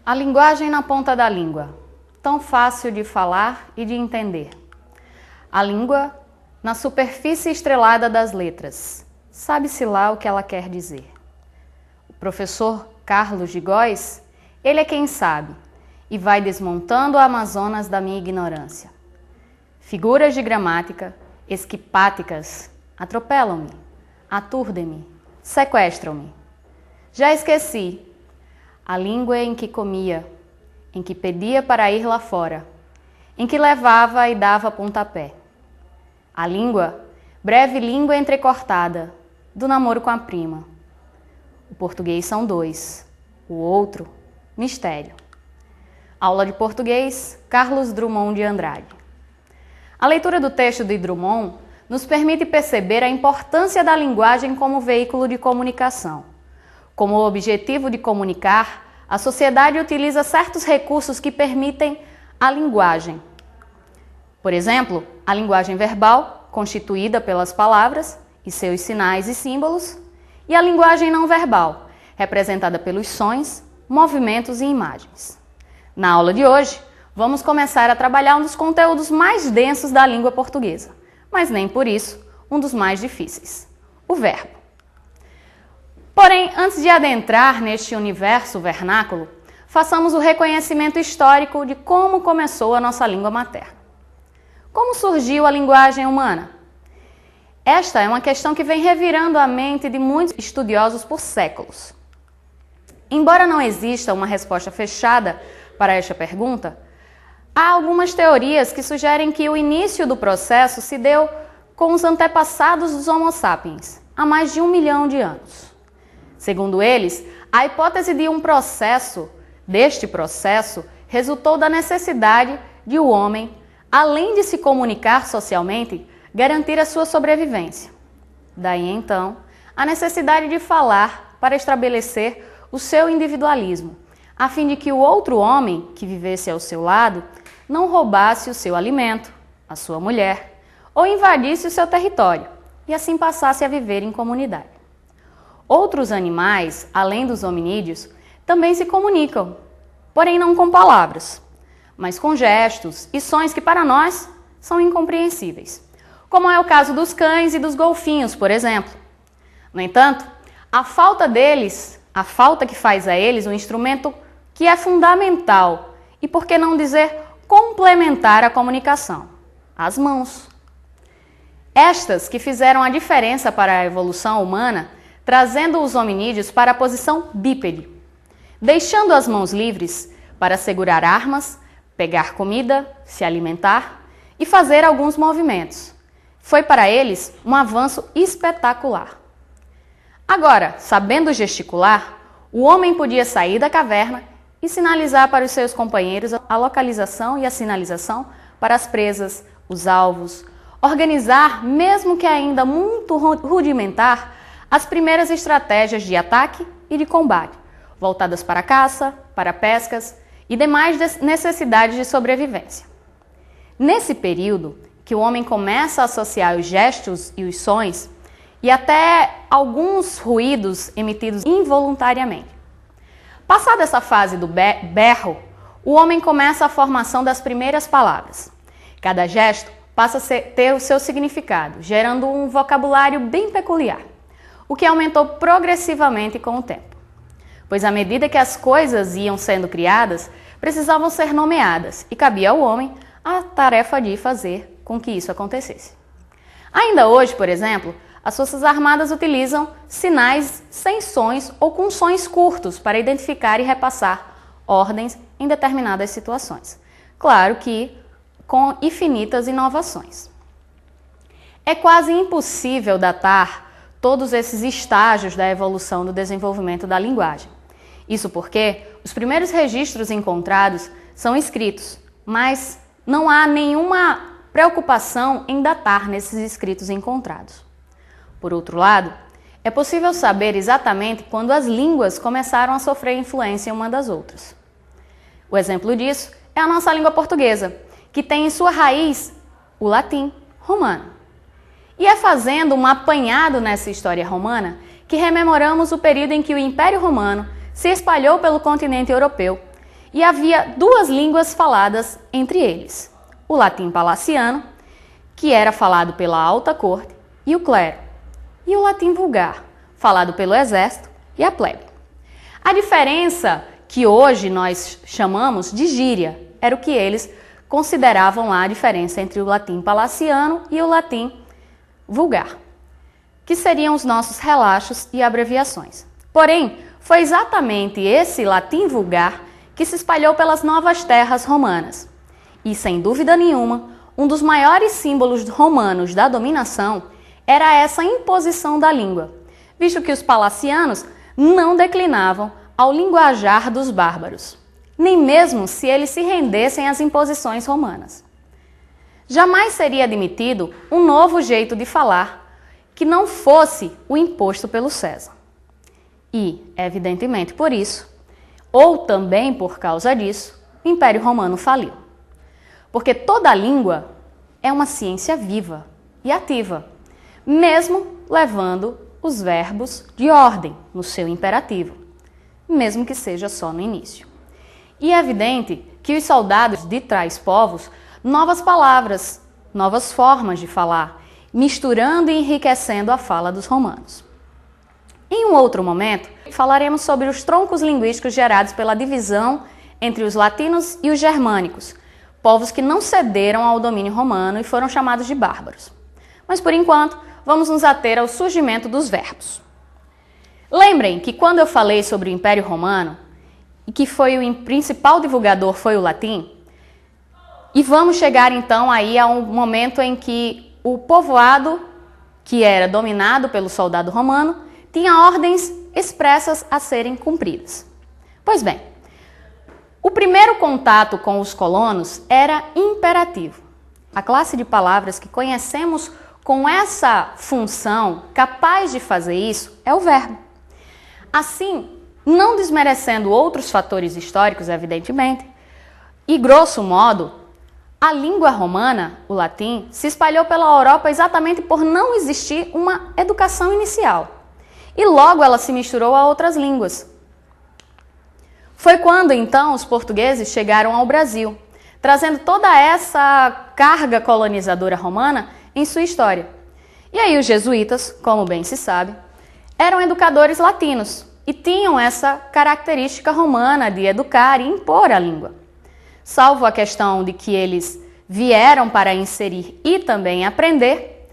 A linguagem na ponta da língua, tão fácil de falar e de entender. A língua na superfície estrelada das letras, sabe-se lá o que ela quer dizer. O professor Carlos de Góes, ele é quem sabe e vai desmontando o Amazonas da minha ignorância. Figuras de gramática esquipáticas atropelam-me, aturdem-me, sequestram-me. Já esqueci a língua em que comia, em que pedia para ir lá fora, em que levava e dava pontapé. A língua, breve língua entrecortada, do namoro com a prima. O português são dois, o outro, mistério. Aula de português, Carlos Drummond de Andrade. A leitura do texto de Drummond nos permite perceber a importância da linguagem como veículo de comunicação. Como objetivo de comunicar, a sociedade utiliza certos recursos que permitem a linguagem. Por exemplo, a linguagem verbal, constituída pelas palavras e seus sinais e símbolos, e a linguagem não verbal, representada pelos sons, movimentos e imagens. Na aula de hoje, vamos começar a trabalhar um dos conteúdos mais densos da língua portuguesa, mas nem por isso um dos mais difíceis: o verbo. Porém, antes de adentrar neste universo vernáculo, façamos o reconhecimento histórico de como começou a nossa língua materna. Como surgiu a linguagem humana? Esta é uma questão que vem revirando a mente de muitos estudiosos por séculos. Embora não exista uma resposta fechada para esta pergunta, há algumas teorias que sugerem que o início do processo se deu com os antepassados dos Homo sapiens, há mais de 1 milhão de anos. Segundo eles, a hipótese de deste processo, resultou da necessidade de o homem, além de se comunicar socialmente, garantir a sua sobrevivência. Daí então, a necessidade de falar para estabelecer o seu individualismo, a fim de que o outro homem que vivesse ao seu lado não roubasse o seu alimento, a sua mulher, ou invadisse o seu território, e assim passasse a viver em comunidade. Outros animais, além dos hominídeos, também se comunicam, porém não com palavras, mas com gestos e sons que para nós são incompreensíveis, como é o caso dos cães e dos golfinhos, por exemplo. No entanto, a falta que faz a eles um instrumento que é fundamental e, por que não dizer, complementar a comunicação: as mãos. Estas que fizeram a diferença para a evolução humana, trazendo os hominídeos para a posição bípede, deixando as mãos livres para segurar armas, pegar comida, se alimentar e fazer alguns movimentos. Foi para eles um avanço espetacular. Agora, sabendo gesticular, o homem podia sair da caverna e sinalizar para os seus companheiros a localização e a sinalização para as presas, os alvos, organizar, mesmo que ainda muito rudimentar, as primeiras estratégias de ataque e de combate, voltadas para a caça, para pescas e demais necessidades de sobrevivência. Nesse período, que o homem começa a associar os gestos e os sons, e até alguns ruídos emitidos involuntariamente. Passada essa fase do berro, o homem começa a formação das primeiras palavras. Cada gesto passa a ter o seu significado, gerando um vocabulário bem peculiar, o que aumentou progressivamente com o tempo. Pois à medida que as coisas iam sendo criadas, precisavam ser nomeadas e cabia ao homem a tarefa de fazer com que isso acontecesse. Ainda hoje, por exemplo, as Forças Armadas utilizam sinais sem sons ou com sons curtos para identificar e repassar ordens em determinadas situações. Claro que com infinitas inovações. É quase impossível datar todos esses estágios da evolução do desenvolvimento da linguagem. Isso porque os primeiros registros encontrados são escritos, mas não há nenhuma preocupação em datar nesses escritos encontrados. Por outro lado, é possível saber exatamente quando as línguas começaram a sofrer influência uma das outras. O exemplo disso é a nossa língua portuguesa, que tem em sua raiz o latim romano. E é fazendo um apanhado nessa história romana que rememoramos o período em que o Império Romano se espalhou pelo continente europeu e havia duas línguas faladas entre eles: o latim palaciano, que era falado pela alta corte e o clero, e o latim vulgar, falado pelo exército e a plebe. A diferença que hoje nós chamamos de gíria era o que eles consideravam lá a diferença entre o latim palaciano e o latim vulgar, que seriam os nossos relaxos e abreviações. Porém, foi exatamente esse latim vulgar que se espalhou pelas novas terras romanas. E, sem dúvida nenhuma, um dos maiores símbolos romanos da dominação era essa imposição da língua, visto que os palacianos não declinavam ao linguajar dos bárbaros, nem mesmo se eles se rendessem às imposições romanas. Jamais seria admitido um novo jeito de falar que não fosse o imposto pelo César. E, evidentemente por isso, ou também por causa disso, o Império Romano faliu. Porque toda língua é uma ciência viva e ativa, mesmo levando os verbos de ordem no seu imperativo, mesmo que seja só no início. E é evidente que os soldados de tais povos, novas palavras, novas formas de falar, misturando e enriquecendo a fala dos romanos. Em um outro momento, falaremos sobre os troncos linguísticos gerados pela divisão entre os latinos e os germânicos, povos que não cederam ao domínio romano e foram chamados de bárbaros. Mas, por enquanto, vamos nos ater ao surgimento dos verbos. Lembrem que quando eu falei sobre o Império Romano, e que o principal divulgador foi o latim, e vamos chegar então aí a um momento em que o povoado, que era dominado pelo soldado romano, tinha ordens expressas a serem cumpridas. Pois bem, o primeiro contato com os colonos era imperativo. A classe de palavras que conhecemos com essa função, capaz de fazer isso, é o verbo. Assim, não desmerecendo outros fatores históricos, evidentemente, e grosso modo, a língua romana, o latim, se espalhou pela Europa exatamente por não existir uma educação inicial. E logo ela se misturou a outras línguas. Foi quando, então, os portugueses chegaram ao Brasil, trazendo toda essa carga colonizadora romana em sua história. E aí os jesuítas, como bem se sabe, eram educadores latinos e tinham essa característica romana de educar e impor a língua. Salvo a questão de que eles vieram para inserir e também aprender,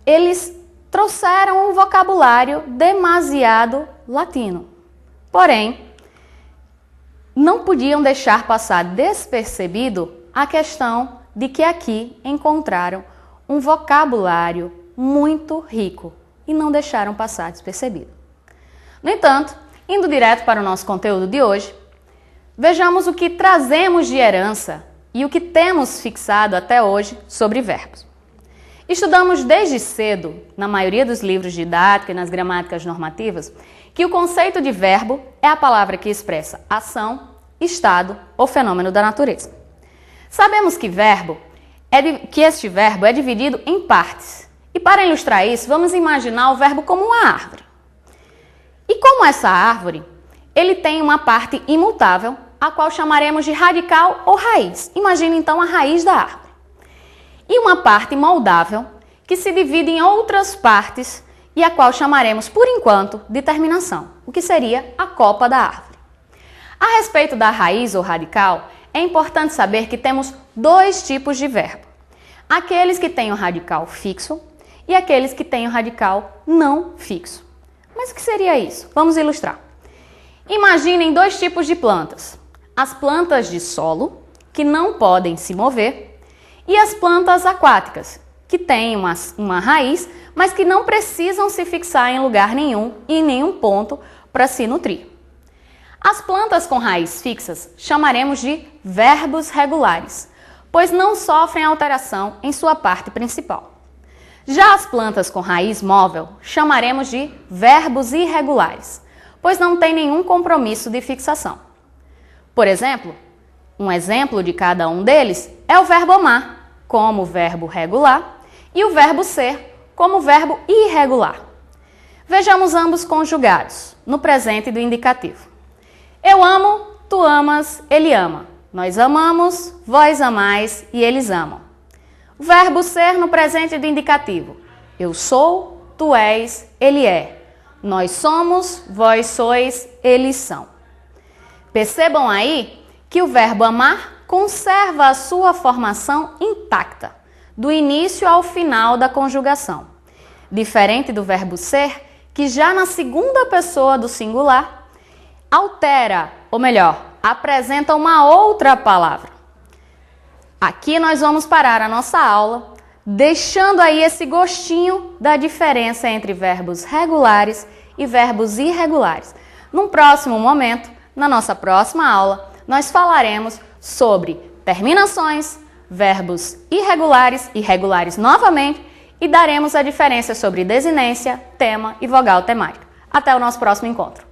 eles trouxeram um vocabulário demasiado latino. Porém, não podiam deixar passar despercebido a questão de que aqui encontraram um vocabulário muito rico e não deixaram passar despercebido. No entanto, indo direto para o nosso conteúdo de hoje, vejamos o que trazemos de herança e o que temos fixado até hoje sobre verbos. Estudamos desde cedo, na maioria dos livros de didática e nas gramáticas normativas, que o conceito de verbo é a palavra que expressa ação, estado ou fenômeno da natureza. Sabemos que este verbo é dividido em partes. E para ilustrar isso, vamos imaginar o verbo como uma árvore. E como essa árvore, ele tem uma parte imutável, a qual chamaremos de radical ou raiz. Imagine então a raiz da árvore. E uma parte moldável, que se divide em outras partes e a qual chamaremos, por enquanto, de terminação, o que seria a copa da árvore. A respeito da raiz ou radical, é importante saber que temos dois tipos de verbo. Aqueles que têm o radical fixo e aqueles que têm o radical não fixo. Mas o que seria isso? Vamos ilustrar. Imaginem dois tipos de plantas. As plantas de solo, que não podem se mover, e as plantas aquáticas, que têm uma raiz, mas que não precisam se fixar em lugar nenhum e em nenhum ponto para se nutrir. As plantas com raiz fixas chamaremos de verbos regulares, pois não sofrem alteração em sua parte principal. Já as plantas com raiz móvel chamaremos de verbos irregulares, pois não têm nenhum compromisso de fixação. Por exemplo, um exemplo de cada um deles é o verbo amar, como verbo regular, e o verbo ser, como verbo irregular. Vejamos ambos conjugados, no presente do indicativo. Eu amo tu amas, ele ama. Nós amamos, vós amais e eles amam. O verbo ser no presente do indicativo. Eu sou, tu és, ele é. Nós somos, vós sois, eles são. Percebam aí que o verbo amar conserva a sua formação intacta, do início ao final da conjugação. Diferente do verbo ser, que já na segunda pessoa do singular altera, ou melhor, apresenta uma outra palavra. Aqui nós vamos parar a nossa aula, deixando aí esse gostinho da diferença entre verbos regulares e verbos irregulares. Num próximo momento, na nossa próxima aula, nós falaremos sobre terminações, verbos irregulares e regulares novamente e daremos a diferença sobre desinência, tema e vogal temática. Até o nosso próximo encontro.